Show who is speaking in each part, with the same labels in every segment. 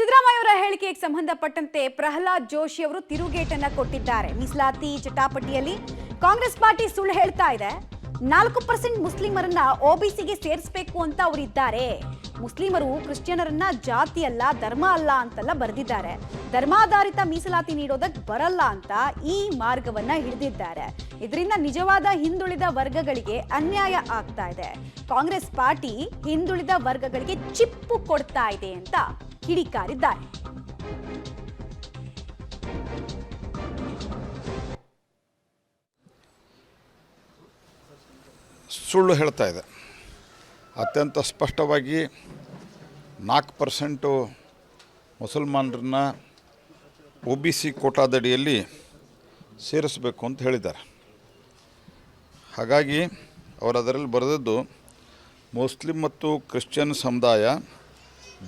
Speaker 1: ಸಿದ್ದರಾಮಯ್ಯ ಅವರ ಹೇಳಿಕೆಗೆ ಸಂಬಂಧಪಟ್ಟಂತೆ ಪ್ರಹ್ಲಾದ್ ಜೋಶಿ ಅವರು ತಿರುಗೇಟನ್ನ ಕೊಟ್ಟಿದ್ದಾರೆ. ಮೀಸಲಾತಿ ಚಟಾಪಟಿಯಲ್ಲಿ ಕಾಂಗ್ರೆಸ್ ಪಾರ್ಟಿ ಸುಳ್ಳು ಹೇಳ್ತಾ ಇದೆ. 4% ಮುಸ್ಲಿಮರನ್ನ ಒಬಿಸಿಗೆ ಸೇರಿಸಬೇಕು ಅಂತ ಅವರಿದ್ದಾರೆ. ಮುಸ್ಲಿಮರು ಕ್ರಿಶ್ಚಿಯನರನ್ನ ಜಾತಿ ಅಲ್ಲ, ಧರ್ಮ ಅಲ್ಲ ಅಂತೆಲ್ಲ ಬರೆದಿದ್ದಾರೆ. ಧರ್ಮಾಧಾರಿತ ಮೀಸಲಾತಿ ನೀಡೋದಕ್ಕೆ ಬರಲ್ಲ ಅಂತ ಈ ಮಾರ್ಗವನ್ನ ಹಿಡಿದಿದ್ದಾರೆ. ಇದರಿಂದ ನಿಜವಾದ ಹಿಂದುಳಿದ ವರ್ಗಗಳಿಗೆ ಅನ್ಯಾಯ ಆಗ್ತಾ ಇದೆ. ಕಾಂಗ್ರೆಸ್ ಪಾರ್ಟಿ ಹಿಂದುಳಿದ ವರ್ಗಗಳಿಗೆ ಚಿಪ್ಪು ಕೊಡ್ತಾ ಇದೆ ಅಂತ ಕಿಡಿಕಾರಿದ್ದಾರೆ.
Speaker 2: ಸುಳ್ಳು ಹೇಳ್ತಾ ಇದೆ. ಅತ್ಯಂತ ಸ್ಪಷ್ಟವಾಗಿ 4% ಮುಸಲ್ಮಾನರನ್ನ OBC ಕೋಟಾದಡಿಯಲ್ಲಿ ಸೇರಿಸಬೇಕು ಅಂತ ಹೇಳಿದ್ದಾರೆ. ಹಾಗಾಗಿ ಅವರು ಅದರಲ್ಲಿ ಬರೆದದ್ದು ಮುಸ್ಲಿಂ ಮತ್ತು ಕ್ರಿಶ್ಚಿಯನ್ ಸಮುದಾಯ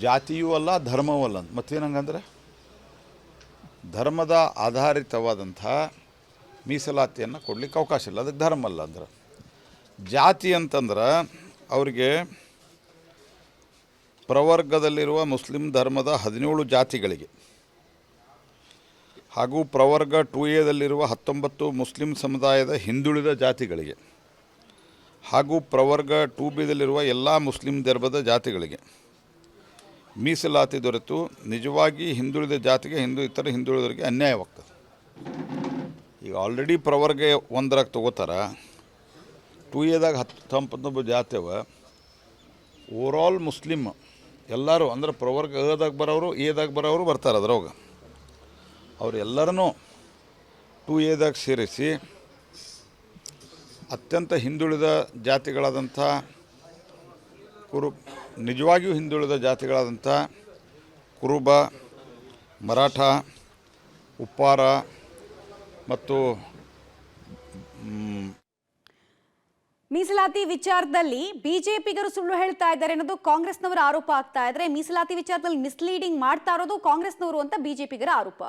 Speaker 2: ಜಾತಿಯೂ ಅಲ್ಲ, ಧರ್ಮವೂ ಅಲ್ಲ. ಮತ್ತೇನಂಗಂದ್ರೆ ಧರ್ಮದ ಆಧಾರಿತವಾದಂಥ ಮೀಸಲಾತಿಯನ್ನು ಕೊಡಲಿಕ್ಕೆ ಅವಕಾಶ ಇಲ್ಲ, ಅದಕ್ಕೆ ಧರ್ಮ ಅಲ್ಲ. ಅಂದ್ರೆ ಜಾತಿ ಅಂತಂದ್ರೆ ಅವರಿಗೆ ಪ್ರವರ್ಗದಲ್ಲಿರುವ ಮುಸ್ಲಿಂ ಧರ್ಮದ 17 ಜಾತಿಗಳಿಗೆ ಹಾಗೂ ಪ್ರವರ್ಗ 2A ದಲ್ಲಿರುವ 19 ಮುಸ್ಲಿಂ ಸಮುದಾಯದ ಹಿಂದುಳಿದ ಜಾತಿಗಳಿಗೆ ಹಾಗೂ ಪ್ರವರ್ಗ 2B ಎಲ್ಲ ಮುಸ್ಲಿಂ ಧರ್ಮದ ಜಾತಿಗಳಿಗೆ ಮೀಸಲಾತಿ ದೊರೆತು ನಿಜವಾಗಿ ಹಿಂದುಳಿದ ಜಾತಿಗೆ ಇತರ ಹಿಂದುಳಿದವರಿಗೆ ಅನ್ಯಾಯವಾಗ್ತದೆ. ಈಗ ಆಲ್ರೆಡಿ ಪ್ರವರ್ಗ 1 ತಗೋತಾರೆ, 2Aದಾಗ 19 ಜಾತಿ ಅವ. ಓವರಾಲ್ ಮುಸ್ಲಿಮ್ ಎಲ್ಲರೂ ಅಂದ್ರೆ ಪ್ರವರ್ಗ ಅದಾಗ ಬರೋರು, ಎದಾಗ ಬರೋರು ಬರ್ತಾರೆ. ಅದ್ರೊಳಗೆ ಅವ್ರು ಎಲ್ಲರನ್ನೂ 2Aದಾಗ ಸೇರಿಸಿ ಅತ್ಯಂತ ಹಿಂದುಳಿದ ಜಾತಿಗಳಾದಂಥ ನಿಜವಾಗಿಯೂ ಹಿಂದುಳಿದ ಜಾತಿಗಳಾದಂಥ ಕುರುಬ, ಮರಾಠ, ಉಪ್ಪಾರ ಮತ್ತು
Speaker 1: ಮೀಸಲಾತಿ ವಿಚಾರದಲ್ಲಿ ಬಿಜೆಪಿಗರು ಸುಳ್ಳು ಹೇಳ್ತಾ ಇದ್ದಾರೆ ಅನ್ನೋದು ಕಾಂಗ್ರೆಸ್ನವರ ಆರೋಪ ಆಗ್ತಾ ಇದ್ರೆ, ಮೀಸಲಾತಿ ವಿಚಾರದಲ್ಲಿ ಮಿಸ್ಲೀಡಿಂಗ್ ಮಾಡ್ತಾ ಇರೋದು ಕಾಂಗ್ರೆಸ್ನವರು ಅಂತ ಬಿಜೆಪಿಗರ ಆರೋಪ.